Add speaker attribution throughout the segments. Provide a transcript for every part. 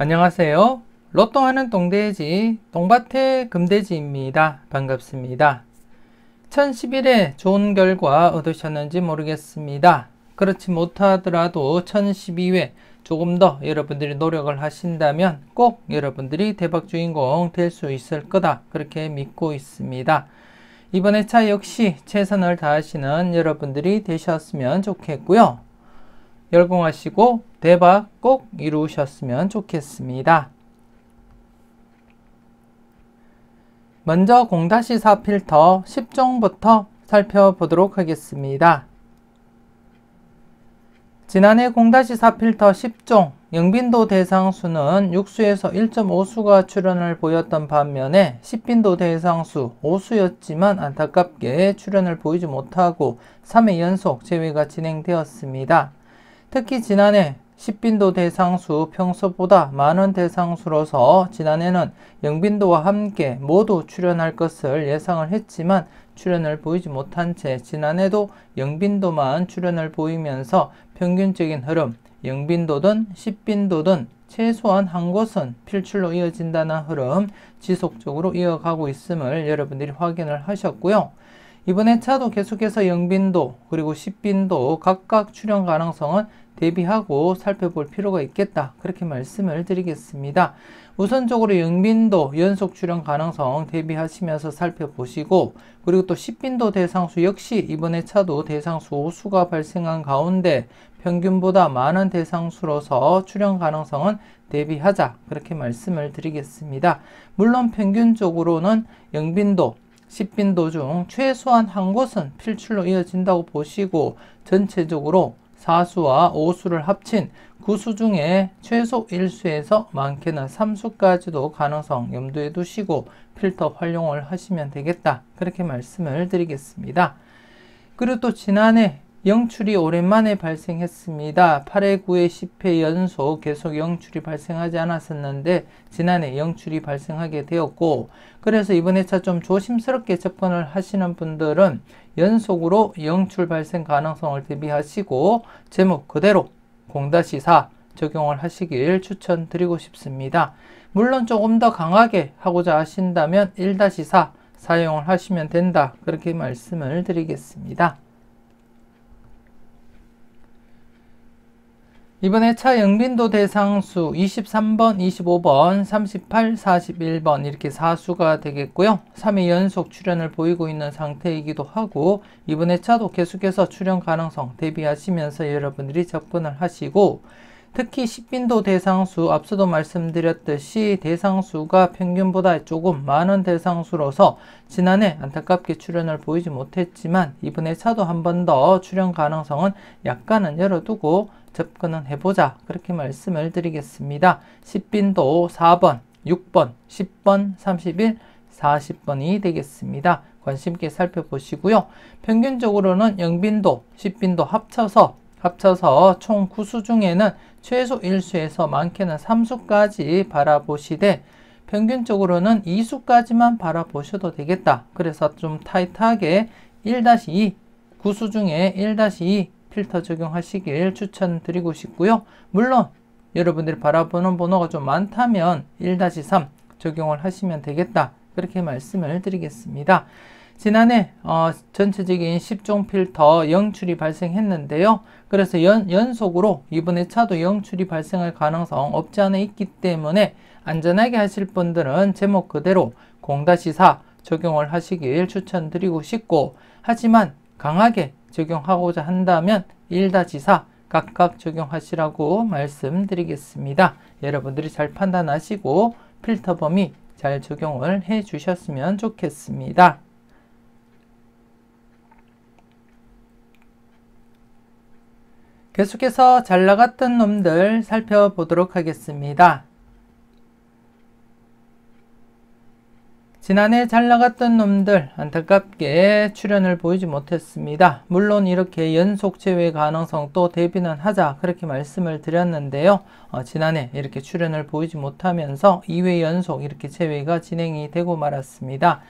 Speaker 1: 안녕하세요. 로또 하는 똥돼지, 똥밭의 금돼지입니다. 반갑습니다. 1011에 좋은 결과 얻으셨는지 모르겠습니다. 그렇지 못하더라도 1012회 조금 더 여러분들이 노력을 하신다면 꼭 여러분들이 대박 주인공 될 수 있을 거다. 그렇게 믿고 있습니다. 이번 회차 역시 최선을 다하시는 여러분들이 되셨으면 좋겠고요. 열공하시고 대박 꼭 이루셨으면 좋겠습니다. 먼저 0-4 필터 10종부터 살펴보도록 하겠습니다. 지난해 0-4 필터 10종 영빈도 대상수는 6수에서 1.5수가 출현을 보였던 반면에 10빈도 대상수 5수였지만 안타깝게 출현을 보이지 못하고 3회 연속 제외가 진행되었습니다. 특히 지난해 10빈도 대상수 평소보다 많은 대상수로서 지난해는 영빈도와 함께 모두 출현할 것을 예상을 했지만 출현을 보이지 못한 채 지난해도 영빈도만 출현을 보이면서 평균적인 흐름, 영빈도든 10빈도든 최소한 한 곳은 필출로 이어진다는 흐름 지속적으로 이어가고 있음을 여러분들이 확인을 하셨고요. 이번 회차도 계속해서 영빈도 그리고 10빈도 각각 출현 가능성은 대비하고 살펴볼 필요가 있겠다. 그렇게 말씀을 드리겠습니다. 우선적으로 영빈도 연속 출현 가능성 대비하시면서 살펴보시고 그리고 또 10빈도 대상수 역시 이번 회차도 대상수 5수가 발생한 가운데 평균보다 많은 대상수로서 출현 가능성은 대비하자. 그렇게 말씀을 드리겠습니다. 물론 평균적으로는 영빈도 10빈도 중 최소한 한 곳은 필출로 이어진다고 보시고 전체적으로 4수와 5수를 합친 9수 중에 최소 1수에서 많게는 3수까지도 가능성 염두에 두시고 필터 활용을 하시면 되겠다. 그렇게 말씀을 드리겠습니다. 그리고 또 지난해 영출이 오랜만에 발생했습니다. 8회, 9회, 10회 연속 계속 영출이 발생하지 않았었는데 지난해 영출이 발생하게 되었고 그래서 이번 회차 좀 조심스럽게 접근을 하시는 분들은 연속으로 영출 발생 가능성을 대비하시고 제목 그대로 0-4 적용을 하시길 추천드리고 싶습니다. 물론 조금 더 강하게 하고자 하신다면 1-4 사용을 하시면 된다. 그렇게 말씀을 드리겠습니다. 이번 회차 영빈도 대상수 23번, 25번, 38, 41번 이렇게 4수가 되겠고요. 3회 연속 출현을 보이고 있는 상태이기도 하고 이번 회차도 계속해서 출현 가능성 대비하시면서 여러분들이 접근을 하시고 특히 10빈도 대상수 앞서도 말씀드렸듯이 대상수가 평균보다 조금 많은 대상수로서 지난해 안타깝게 출현을 보이지 못했지만 이번 회차도 한 번 더 출현 가능성은 약간은 열어두고 접근은 해보자. 그렇게 말씀을 드리겠습니다. 10빈도 4번, 6번, 10번, 31, 40번이 되겠습니다. 관심 있게 살펴보시고요. 평균적으로는 영빈도, 10빈도 합쳐서 총 9수 중에는 최소 1수에서 많게는 3수까지 바라보시되 평균적으로는 2수까지만 바라보셔도 되겠다. 그래서 좀 타이트하게 1-2, 9수 중에 1-2 필터 적용하시길 추천드리고 싶고요. 물론 여러분들이 바라보는 번호가 좀 많다면 1-3 적용을 하시면 되겠다. 그렇게 말씀을 드리겠습니다. 지난해 전체적인 10종 필터 영출이 발생했는데요. 그래서 연속으로 이번 회차도 영출이 발생할 가능성 없지 않아 있기 때문에 안전하게 하실 분들은 제목 그대로 0-4 적용을 하시길 추천드리고 싶고 하지만 강하게 적용하고자 한다면 1-4 각각 적용하시라고 말씀드리겠습니다. 여러분들이 잘 판단하시고 필터 범위 잘 적용을 해 주셨으면 좋겠습니다. 계속해서 잘 나갔던 놈들 살펴보도록 하겠습니다. 지난해 잘 나갔던 놈들 안타깝게 출현을 보이지 못했습니다. 물론 이렇게 연속 제외 가능성도 대비는 하자 그렇게 말씀을 드렸는데요. 지난해 이렇게 출현을 보이지 못하면서 2회 연속 이렇게 제외가 진행이 되고 말았습니다.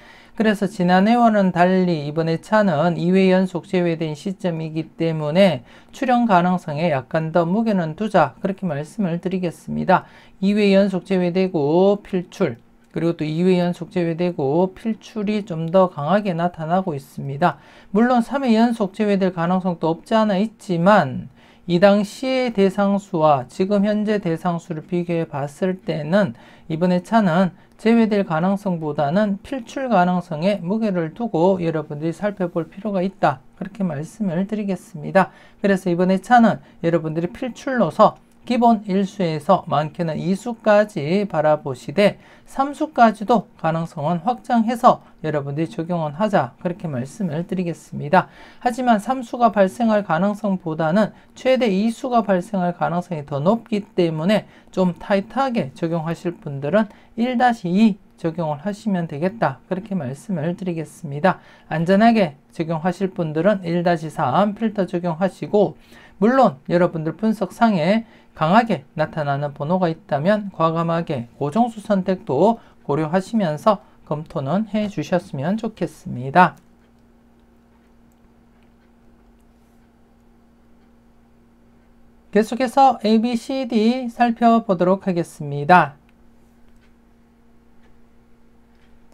Speaker 1: 그래서 지난해와는 달리 이번에 차는 2회 연속 제외된 시점이기 때문에 출현 가능성에 약간 더 무게는 두자, 그렇게 말씀을 드리겠습니다. 2회 연속 제외되고 필출, 그리고 또 2회 연속 제외되고 필출이 좀 더 강하게 나타나고 있습니다. 물론 3회 연속 제외될 가능성도 없지 않아 있지만 이 당시의 대상수와 지금 현재 대상수를 비교해 봤을 때는 이번에 차는 제외될 가능성보다는 필출 가능성에 무게를 두고 여러분들이 살펴볼 필요가 있다, 그렇게 말씀을 드리겠습니다. 그래서 이번에 차는 여러분들이 필출로서 기본 1수에서 많게는 2수까지 바라보시되 3수까지도 가능성은 확장해서 여러분들이 적용은 하자, 그렇게 말씀을 드리겠습니다. 하지만 3수가 발생할 가능성보다는 최대 2수가 발생할 가능성이 더 높기 때문에 좀 타이트하게 적용하실 분들은 1-2 적용을 하시면 되겠다, 그렇게 말씀을 드리겠습니다. 안전하게 적용하실 분들은 1-3 필터 적용하시고, 물론 여러분들 분석상에 강하게 나타나는 번호가 있다면 과감하게 고정수 선택도 고려하시면서 검토는 해 주셨으면 좋겠습니다. 계속해서 A, B, C, D 살펴보도록 하겠습니다.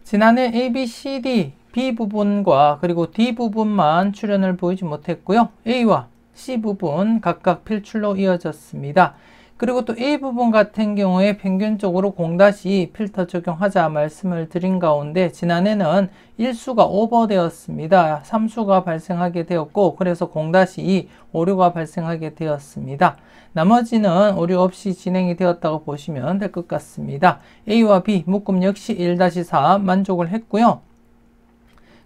Speaker 1: 지난해 A, B, C, D, B 부분과 그리고 D 부분만 출현을 보이지 못했고요. A와 C 부분 각각 필출로 이어졌습니다. 그리고 또 A 부분 같은 경우에 평균적으로 0-2 필터 적용하자 말씀을 드린 가운데 지난해는 1수가 오버되었습니다. 3수가 발생하게 되었고, 그래서 0-2 오류가 발생하게 되었습니다. 나머지는 오류 없이 진행이 되었다고 보시면 될 것 같습니다. A와 B 묶음 역시 1-4 만족을 했고요.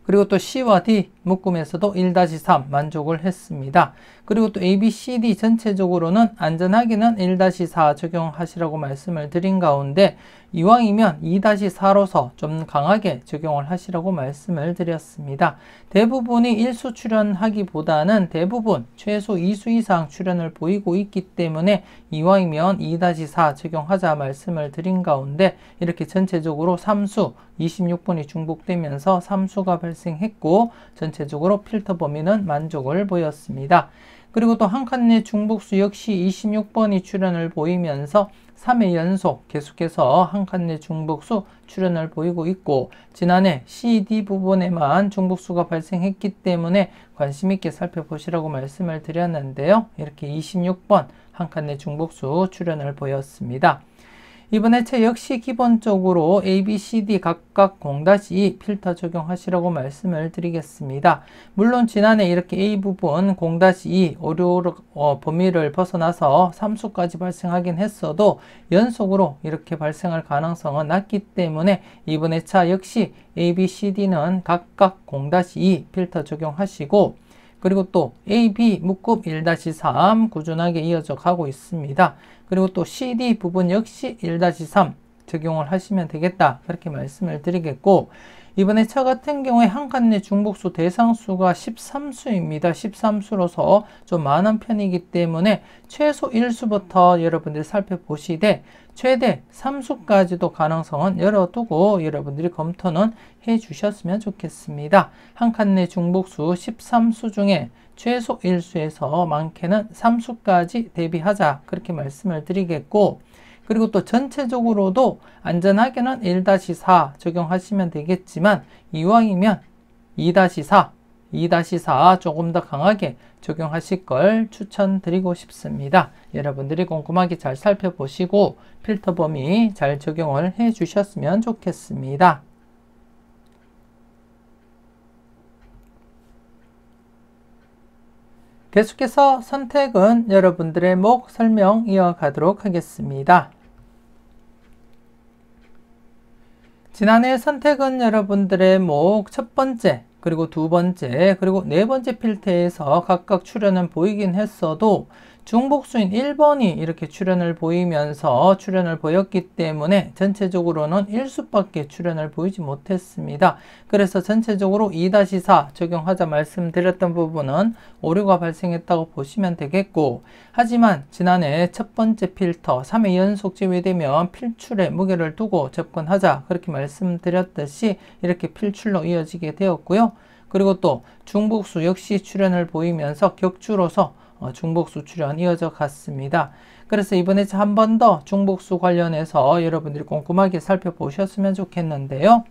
Speaker 1: 그리고 또 C와 D 묶음에서도 1-3 만족을 했습니다. 그리고 또 A, B, C, D 전체적으로는 안전하게는 1-4 적용하시라고 말씀을 드린 가운데 이왕이면 2-4로서 좀 강하게 적용을 하시라고 말씀을 드렸습니다. 대부분이 1수 출현하기보다는 대부분 최소 2수 이상 출현을 보이고 있기 때문에 이왕이면 2-4 적용하자 말씀을 드린 가운데 이렇게 전체적으로 3수 26번이 중복되면서 3수가 발생했고 전체적으로 필터 범위는 만족을 보였습니다. 그리고 또 한 칸 내 중복수 역시 26번이 출현을 보이면서 3회 연속 계속해서 한 칸 내 중복수 출현을 보이고 있고, 지난해 C, D 부분에만 중복수가 발생했기 때문에 관심 있게 살펴보시라고 말씀을 드렸는데요. 이렇게 26번 한 칸 내 중복수 출현을 보였습니다. 이번 해체 역시 기본적으로 A, B, C, D 각각 0-2 필터 적용하시라고 말씀을 드리겠습니다. 물론 지난해 이렇게 A 부분 0-2 오류 범위를 벗어나서 3수까지 발생하긴 했어도 연속으로 이렇게 발생할 가능성은 낮기 때문에 이번 해차 역시 A, B, C, D는 각각 0-2 필터 적용하시고, 그리고 또 A, B 묶음 1-3 꾸준하게 이어져 가고 있습니다. 그리고 또 C, D 부분 역시 1-3 적용을 하시면 되겠다, 그렇게 말씀을 드리겠고, 이번에 차 같은 경우에 한 칸 내 중복수 대상수가 13수입니다. 13수로서 좀 많은 편이기 때문에 최소 1수부터 여러분들이 살펴보시되 최대 3수까지도 가능성은 열어두고 여러분들이 검토는 해 주셨으면 좋겠습니다. 한 칸 내 중복수 13수 중에 최소 1수에서 많게는 3수까지 대비하자, 그렇게 말씀을 드리겠고, 그리고 또 전체적으로도 안전하게는 1-4 적용하시면 되겠지만 이왕이면 2-4 조금 더 강하게 적용하실 걸 추천드리고 싶습니다. 여러분들이 꼼꼼하게 잘 살펴보시고 필터 범위 잘 적용을 해 주셨으면 좋겠습니다. 계속해서 선택은 여러분들의 목 설명 이어가도록 하겠습니다. 지난해 선택은 여러분들의 목 첫 번째, 그리고 두 번째, 그리고 네 번째 필터에서 각각 출현은 보이긴 했어도 중복수인 1번이 이렇게 출현을 보이면서 출현을 보였기 때문에 전체적으로는 1수밖에 출현을 보이지 못했습니다. 그래서 전체적으로 2-4 적용하자 말씀드렸던 부분은 오류가 발생했다고 보시면 되겠고, 하지만 지난해 첫 번째 필터 3회 연속 제외되면 필출에 무게를 두고 접근하자 그렇게 말씀드렸듯이 이렇게 필출로 이어지게 되었고요. 그리고 또 중복수 역시 출현을 보이면서 격주로서 중복수 출현 이어져 갔습니다. 그래서 이번에 한 번 더 중복수 관련해서 여러분들이 꼼꼼하게 살펴보셨으면 좋겠는데요.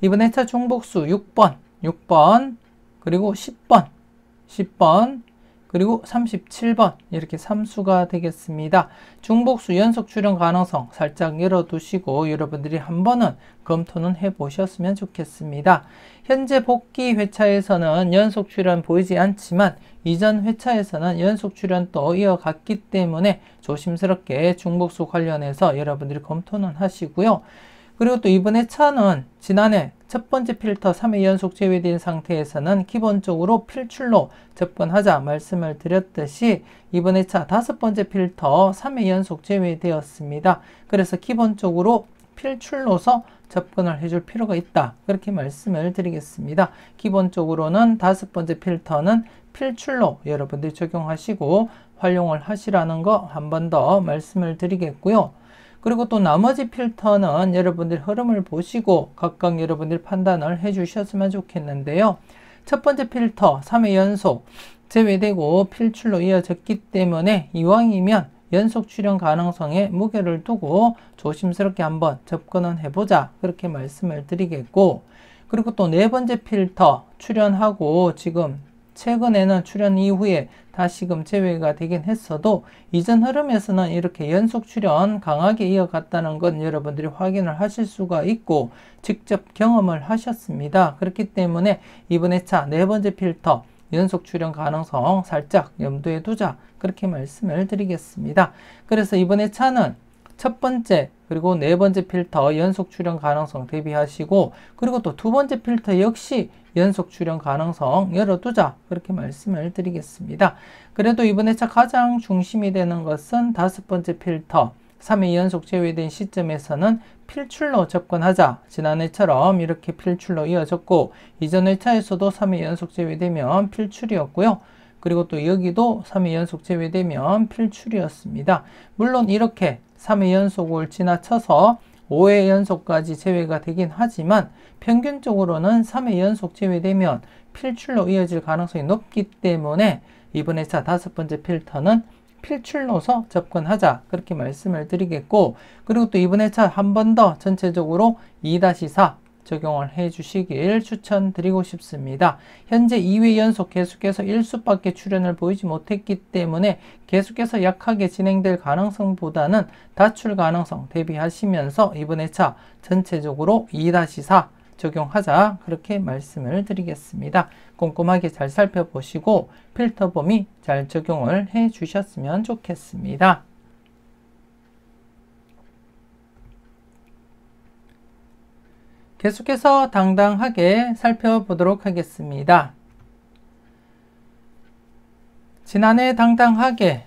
Speaker 1: 이번에 차 중복수 6번, 그리고 10번, 그리고 37번 이렇게 3수가 되겠습니다. 중복수 연속 출현 가능성 살짝 열어두시고 여러분들이 한 번은 검토는 해보셨으면 좋겠습니다. 현재 복귀 회차에서는 연속 출현 보이지 않지만 이전 회차에서는 연속 출현도 이어갔기 때문에 조심스럽게 중복수 관련해서 여러분들이 검토는 하시고요. 그리고 또 이번 회차는 지난해 첫 번째 필터 3회 연속 제외된 상태에서는 기본적으로 필출로 접근하자 말씀을 드렸듯이 이번 회차 다섯 번째 필터 3회 연속 제외되었습니다. 그래서 기본적으로 필출로서 접근을 해줄 필요가 있다. 그렇게 말씀을 드리겠습니다. 기본적으로는 다섯 번째 필터는 필출로 여러분들이 적용하시고 활용을 하시라는 거 한 번 더 말씀을 드리겠고요. 그리고 또 나머지 필터는 여러분들 흐름을 보시고 각각 여러분들 판단을 해 주셨으면 좋겠는데요. 첫 번째 필터 3회 연속 제외되고 필출로 이어졌기 때문에 이왕이면 연속 출현 가능성에 무게를 두고 조심스럽게 한번 접근은 해보자 그렇게 말씀을 드리겠고, 그리고 또 네 번째 필터 출현하고 지금 최근에는 출현 이후에 다시금 제외가 되긴 했어도 이전 흐름에서는 이렇게 연속 출현 강하게 이어갔다는 건 여러분들이 확인을 하실 수가 있고 직접 경험을 하셨습니다. 그렇기 때문에 이번 회차 네 번째 필터 연속 출현 가능성 살짝 염두에 두자 그렇게 말씀을 드리겠습니다. 그래서 이번 회차는 첫 번째 그리고 네 번째 필터 연속 출현 가능성 대비하시고, 그리고 또 두 번째 필터 역시 연속 출현 가능성 열어두자 그렇게 말씀을 드리겠습니다. 그래도 이번 회차 가장 중심이 되는 것은 다섯 번째 필터 3회 연속 제외된 시점에서는 필출로 접근하자. 지난해처럼 이렇게 필출로 이어졌고 이전 회차에서도 3회 연속 제외되면 필출이었고요. 그리고 또 여기도 3회 연속 제외되면 필출이었습니다. 물론 이렇게 3회 연속을 지나쳐서 5회 연속까지 제외가 되긴 하지만 평균적으로는 3회 연속 제외되면 필출로 이어질 가능성이 높기 때문에 이번 회차 다섯 번째 필터는 필출로서 접근하자 그렇게 말씀을 드리겠고, 그리고 또 이번 회차 한 번 더 전체적으로 2-4 적용을 해 주시길 추천드리고 싶습니다. 현재 2회 연속 계속해서 1수밖에 출현을 보이지 못했기 때문에 계속해서 약하게 진행될 가능성보다는 다출 가능성 대비하시면서 이번 회차 전체적으로 2-4 적용하자 그렇게 말씀을 드리겠습니다. 꼼꼼하게 잘 살펴보시고 필터 범위 잘 적용을 해 주셨으면 좋겠습니다. 계속해서 당당하게 살펴보도록 하겠습니다. 지난해 당당하게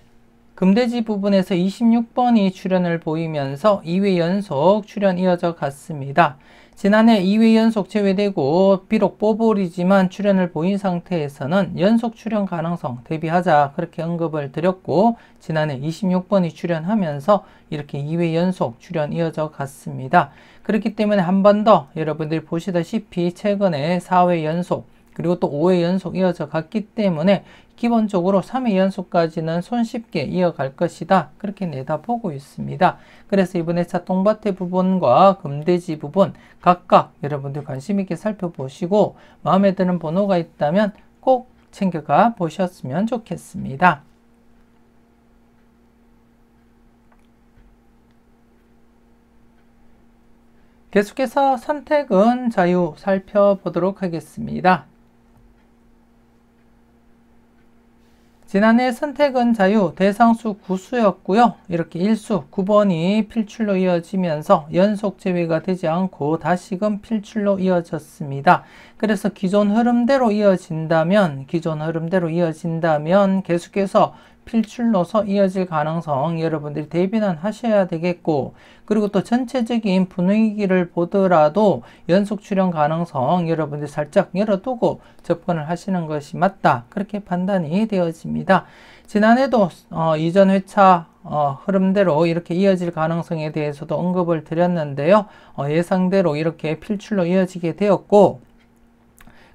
Speaker 1: 금대지 부분에서 26번이 출현을 보이면서 2회 연속 출현 이어져 갔습니다. 지난해 2회 연속 제외되고 비록 뽀볼이지만 출현을 보인 상태에서는 연속 출현 가능성 대비하자 그렇게 언급을 드렸고 지난해 26번이 출현하면서 이렇게 2회 연속 출현 이어져 갔습니다. 그렇기 때문에 한 번 더 여러분들이 보시다시피 최근에 4회 연속 그리고 또 5회 연속 이어져 갔기 때문에 기본적으로 3회 연속까지는 손쉽게 이어갈 것이다 그렇게 내다보고 있습니다. 그래서 이번 회차 똥밭의 부분과 금대지 부분 각각 여러분들 관심 있게 살펴보시고 마음에 드는 번호가 있다면 꼭 챙겨가 보셨으면 좋겠습니다. 계속해서 선택은 자유 살펴보도록 하겠습니다. 지난해 선택은 자유 대상수 9수였고요. 이렇게 1수 9번이 필출로 이어지면서 연속 제외가 되지 않고 다시금 필출로 이어졌습니다. 그래서 기존 흐름대로 이어진다면 계속해서 필출로서 이어질 가능성 여러분들이 대비는 하셔야 되겠고, 그리고 또 전체적인 분위기를 보더라도 연속 출현 가능성 여러분들이 살짝 열어두고 접근을 하시는 것이 맞다, 그렇게 판단이 되어집니다. 지난해도 이전 회차 흐름대로 이렇게 이어질 가능성에 대해서도 언급을 드렸는데요. 예상대로 이렇게 필출로 이어지게 되었고,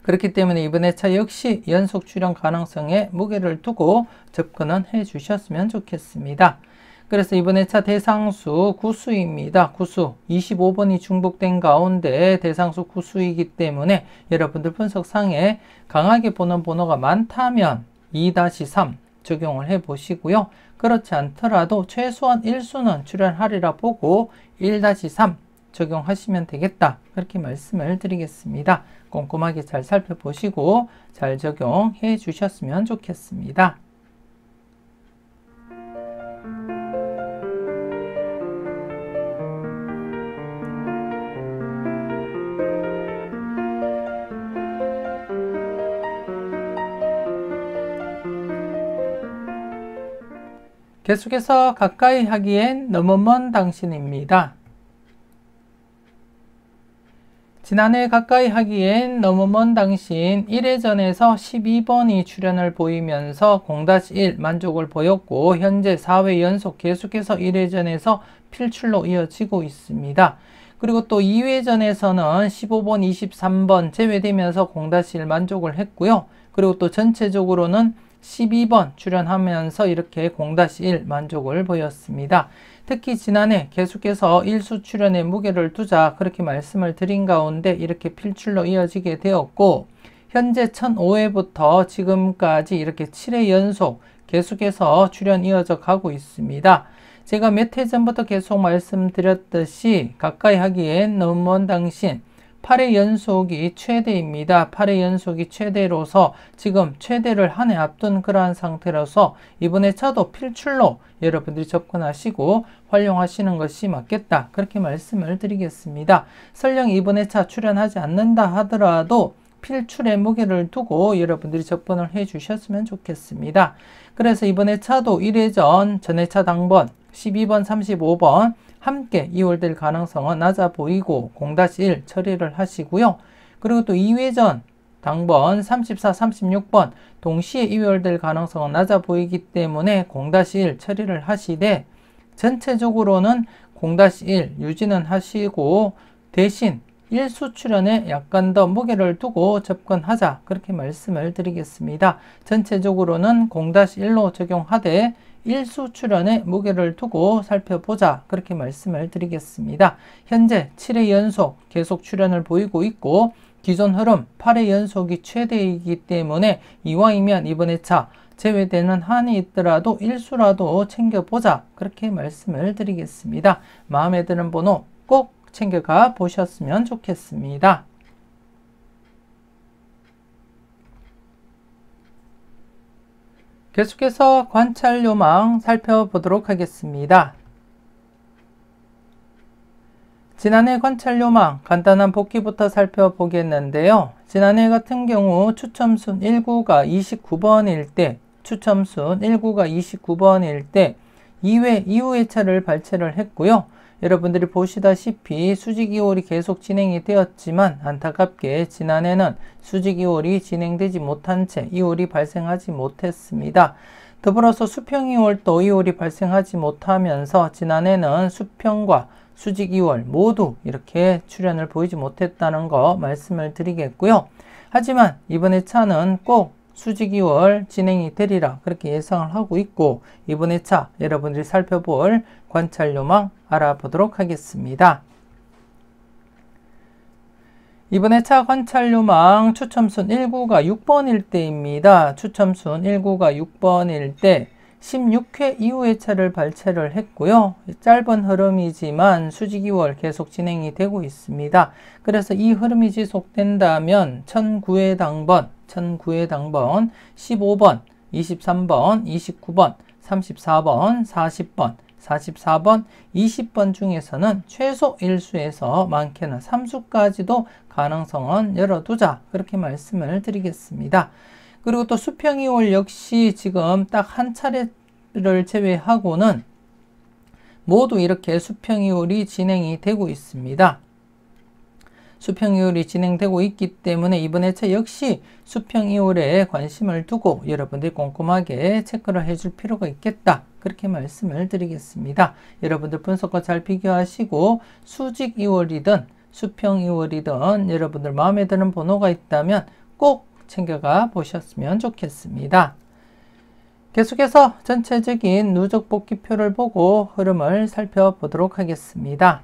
Speaker 1: 그렇기 때문에 이번 회차 역시 연속 출현 가능성에 무게를 두고 접근은 해 주셨으면 좋겠습니다. 그래서 이번 회차 대상수 구수입니다. 구수 25번이 중복된 가운데 대상수 구수이기 때문에 여러분들 분석상에 강하게 보는 번호가 많다면 2-3 적용을 해 보시고요. 그렇지 않더라도 최소한 1수는 출현하리라 보고 1-3 적용하시면 되겠다, 그렇게 말씀을 드리겠습니다. 꼼꼼하게 잘 살펴보시고 잘 적용해 주셨으면 좋겠습니다. 계속해서 가까이 하기엔 너무 먼 당신입니다. 지난해 가까이 하기엔 너무 먼 당신 1회전에서 12번이 출현을 보이면서 0-1 만족을 보였고, 현재 4회 연속 계속해서 1회전에서 필출로 이어지고 있습니다. 그리고 또 2회전에서는 15번, 23번 제외되면서 0-1 만족을 했고요. 그리고 또 전체적으로는 12번 출현하면서 이렇게 0-1 만족을 보였습니다. 특히 지난해 계속해서 일수 출현에 무게를 두자, 그렇게 말씀을 드린 가운데 이렇게 필출로 이어지게 되었고, 현재 1005회부터 지금까지 이렇게 7회 연속 계속해서 출현 이어져 가고 있습니다. 제가 몇 해 전부터 계속 말씀드렸듯이 가까이 하기엔 너무 먼 당신 8회 연속이 최대입니다. 8회 연속이 최대로서 지금 최대를 한 해 앞둔 그러한 상태라서 이번 회차도 필출로 여러분들이 접근하시고 활용하시는 것이 맞겠다, 그렇게 말씀을 드리겠습니다. 설령 이번 회차 출연하지 않는다 하더라도 필출에 무게를 두고 여러분들이 접근을 해 주셨으면 좋겠습니다. 그래서 이번 회차도 1회전, 전회차 당번, 12번, 35번 함께 이월될 가능성은 낮아 보이고 0-1 처리를 하시고요. 그리고 또 2회전 당번 34, 36번 동시에 이월될 가능성은 낮아 보이기 때문에 0-1 처리를 하시되, 전체적으로는 0-1 유지는 하시고 대신 일수 출현에 약간 더 무게를 두고 접근하자, 그렇게 말씀을 드리겠습니다. 전체적으로는 0-1로 적용하되 일수 출현에 무게를 두고 살펴보자, 그렇게 말씀을 드리겠습니다. 현재 7회 연속 계속 출현을 보이고 있고, 기존 흐름 8회 연속이 최대이기 때문에 이왕이면 이번 회차 제외되는 한이 있더라도 일수라도 챙겨보자, 그렇게 말씀을 드리겠습니다. 마음에 드는 번호 꼭 챙겨가 보셨으면 좋겠습니다. 계속해서 관찰 요망 살펴보도록 하겠습니다. 지난해 관찰 요망 간단한 복기부터 살펴보겠는데요. 지난해 같은 경우 추첨순 1구가 29번일 때, 추첨순 1구가 29번일 때 2회 이후 회차를 발췌를 했고요. 여러분들이 보시다시피 수직 2홀이 계속 진행이 되었지만 안타깝게 지난해는 수직 2홀이 진행되지 못한 채 2홀이 발생하지 못했습니다. 더불어서 수평 2홀도 2홀이 발생하지 못하면서 지난해는 수평과 수직 2홀 모두 이렇게 출현을 보이지 못했다는 거 말씀을 드리겠고요. 하지만 이번 회차는 꼭 수직 2월 진행이 되리라, 그렇게 예상을 하고 있고, 이번 회차 여러분들이 살펴볼 관찰 요망 알아보도록 하겠습니다. 이번 회차 관찰 요망 추첨순 1구가 6번일 때입니다. 추첨순 1구가 6번일 때 16회 이후 회차를 발췌를 했고요. 짧은 흐름이지만 수직 2월 계속 진행이 되고 있습니다. 그래서 이 흐름이 지속된다면 1009회 당번, 15번, 23번, 29번, 34번, 40번, 44번, 20번 중에서는 최소 1수에서 많게는 3수까지도 가능성은 열어두자, 그렇게 말씀을 드리겠습니다. 그리고 또 수평 2홀 역시 지금 딱 한 차례 수를 제외하고는 모두 이렇게 수평이율이 진행이 되고 있습니다. 수평이율이 진행되고 있기 때문에 이번 회차 역시 수평이율에 관심을 두고 여러분들이 꼼꼼하게 체크를 해줄 필요가 있겠다. 그렇게 말씀을 드리겠습니다. 여러분들 분석과 잘 비교하시고 수직이율이든 수평이율이든 여러분들 마음에 드는 번호가 있다면 꼭 챙겨가 보셨으면 좋겠습니다. 계속해서 전체적인 누적 복귀표를 보고 흐름을 살펴보도록 하겠습니다.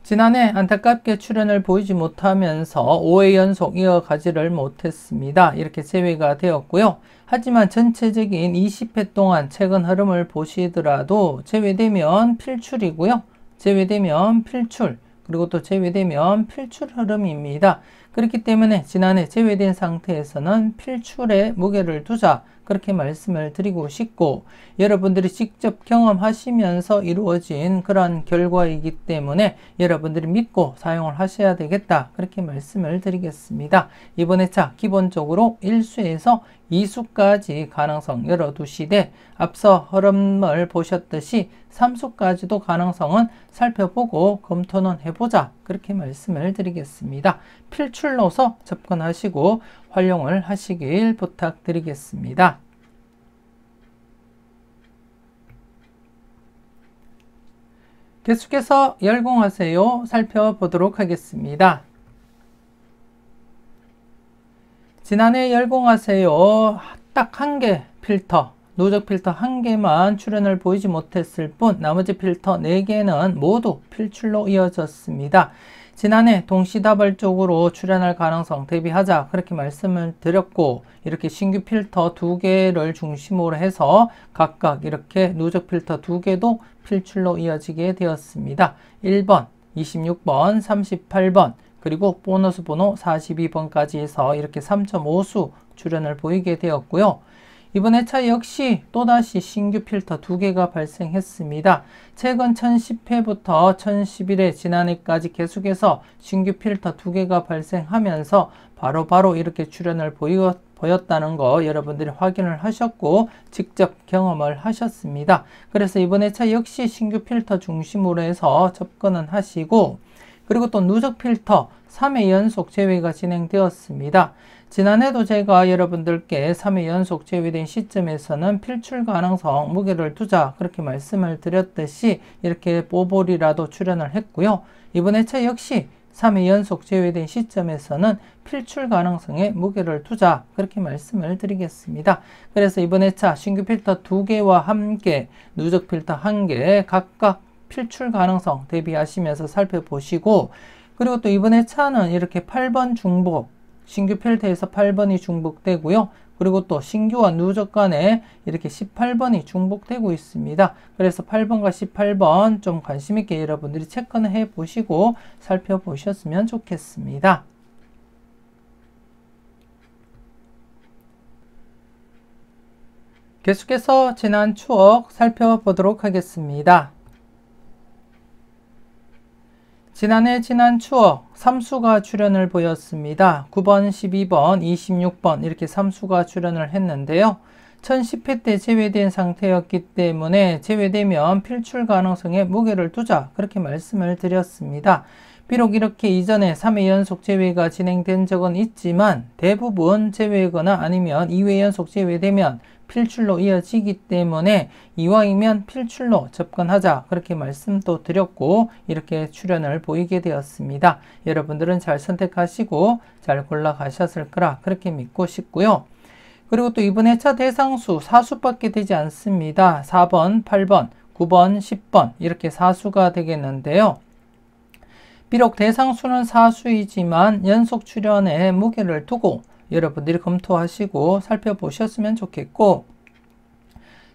Speaker 1: 지난해 안타깝게 출현을 보이지 못하면서 5회 연속 이어가지를 못했습니다. 이렇게 제외가 되었고요. 하지만 전체적인 20회 동안 최근 흐름을 보시더라도 제외되면 필출이고요. 제외되면 필출, 그리고 또 제외되면 필출 흐름입니다. 그렇기 때문에 지난해 제외된 상태에서는 필출에 무게를 두자, 그렇게 말씀을 드리고 싶고, 여러분들이 직접 경험하시면서 이루어진 그런 결과이기 때문에 여러분들이 믿고 사용을 하셔야 되겠다, 그렇게 말씀을 드리겠습니다. 이번 회차 기본적으로 1수에서 2수까지 가능성 열어두시되 앞서 흐름을 보셨듯이 3수까지도 가능성은 살펴보고 검토는 해보자, 그렇게 말씀을 드리겠습니다. 필출로서 접근하시고 활용을 하시길 부탁드리겠습니다. 계속해서 열공하세요 살펴보도록 하겠습니다. 지난해 열공하세요 딱 한 개 필터, 누적 필터 한 개만 출현을 보이지 못했을 뿐 나머지 필터 4개는 모두 필출로 이어졌습니다. 지난해 동시다발적으로 출현할 가능성 대비하자, 그렇게 말씀을 드렸고, 이렇게 신규 필터 2개를 중심으로 해서 각각 이렇게 누적 필터 2개도 필출로 이어지게 되었습니다. 1번, 26번, 38번, 그리고 보너스 번호 42번까지 해서 이렇게 3.5수 출현을 보이게 되었고요. 이번 회차 역시 또다시 신규 필터 2개가 발생했습니다. 최근 1010회부터 1011회 지난해까지 계속해서 신규 필터 2개가 발생하면서 바로 이렇게 출현을 보였다는 거 여러분들이 확인을 하셨고 직접 경험을 하셨습니다. 그래서 이번 회차 역시 신규 필터 중심으로 해서 접근은 하시고, 그리고 또 누적 필터 3회 연속 제외가 진행되었습니다. 지난해도 제가 여러분들께 3회 연속 제외된 시점에서는 필출 가능성 무게를 두자, 그렇게 말씀을 드렸듯이 이렇게 뽀볼이라도 출현을 했고요. 이번 회차 역시 3회 연속 제외된 시점에서는 필출 가능성에 무게를 두자, 그렇게 말씀을 드리겠습니다. 그래서 이번 회차 신규 필터 2개와 함께 누적 필터 1개 각각 필출 가능성 대비하시면서 살펴보시고, 그리고 또 이번 회차는 이렇게 8번 중복, 신규 필터에서 8번이 중복되고요. 그리고 또 신규와 누적 간에 이렇게 18번이 중복되고 있습니다. 그래서 8번과 18번 좀 관심 있게 여러분들이 체크는 해 보시고 살펴보셨으면 좋겠습니다. 계속해서 지난 추억 살펴보도록 하겠습니다. 지난해 지난 추억 3수가 출현을 보였습니다. 9번, 12번, 26번 이렇게 3수가 출현을 했는데요. 1010회 때 제외된 상태였기 때문에 제외되면 필출 가능성에 무게를 두자, 그렇게 말씀을 드렸습니다. 비록 이렇게 이전에 3회 연속 제외가 진행된 적은 있지만 대부분 제외거나 아니면 2회 연속 제외되면 필출로 이어지기 때문에 이왕이면 필출로 접근하자, 그렇게 말씀도 드렸고 이렇게 출현을 보이게 되었습니다. 여러분들은 잘 선택하시고 잘 골라가셨을 거라 그렇게 믿고 싶고요. 그리고 또 이번 회차 대상수 4수밖에 되지 않습니다. 4번, 8번, 9번, 10번 이렇게 4수가 되겠는데요. 비록 대상수는 4수이지만 연속 출현에 무게를 두고 여러분들이 검토하시고 살펴보셨으면 좋겠고,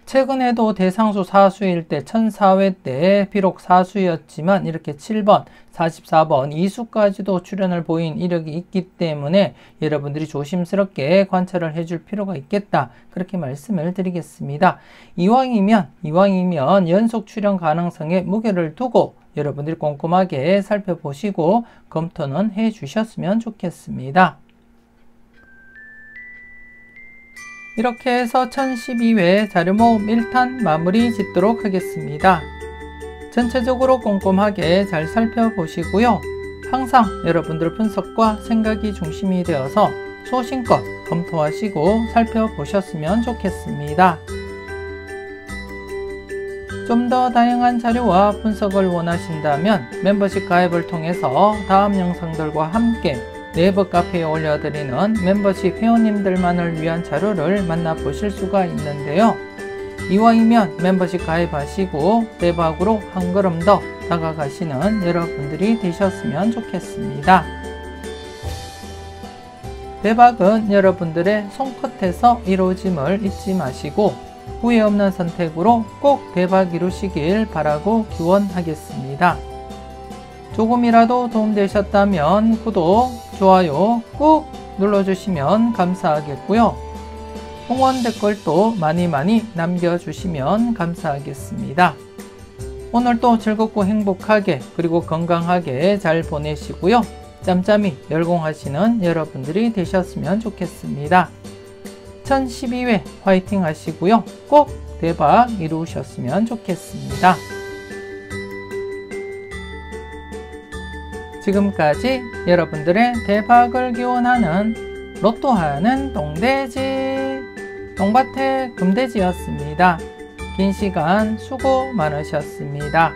Speaker 1: 최근에도 대상수 4수일 때 1004회 때 비록 4수였지만 이렇게 7번, 44번, 2수까지도 출현을 보인 이력이 있기 때문에 여러분들이 조심스럽게 관찰을 해줄 필요가 있겠다, 그렇게 말씀을 드리겠습니다. 이왕이면 연속 출현 가능성에 무게를 두고 여러분들이 꼼꼼하게 살펴보시고 검토는 해 주셨으면 좋겠습니다. 이렇게 해서 1012회 자료모음 1탄 마무리 짓도록 하겠습니다. 전체적으로 꼼꼼하게 잘 살펴보시고요. 항상 여러분들 분석과 생각이 중심이 되어서 소신껏 검토하시고 살펴보셨으면 좋겠습니다. 좀 더 다양한 자료와 분석을 원하신다면 멤버십 가입을 통해서 다음 영상들과 함께 네이버 카페에 올려드리는 멤버십 회원님들만을 위한 자료를 만나보실 수가 있는데요. 이왕이면 멤버십 가입하시고 대박으로 한 걸음 더 다가가시는 여러분들이 되셨으면 좋겠습니다. 대박은 여러분들의 손끝에서 이루어짐을 잊지 마시고 후회 없는 선택으로 꼭 대박 이루시길 바라고 기원하겠습니다. 조금이라도 도움되셨다면 구독, 좋아요 꾹 눌러주시면 감사하겠고요. 응원 댓글도 많이 남겨주시면 감사하겠습니다. 오늘도 즐겁고 행복하게 그리고 건강하게 잘 보내시고요. 짬짬이 열공하시는 여러분들이 되셨으면 좋겠습니다. 1012회 화이팅 하시고요. 꼭 대박 이루셨으면 좋겠습니다. 지금까지 여러분들의 대박을 기원하는 로또하는 동돼지 동밭의 금돼지였습니다. 긴 시간 수고 많으셨습니다.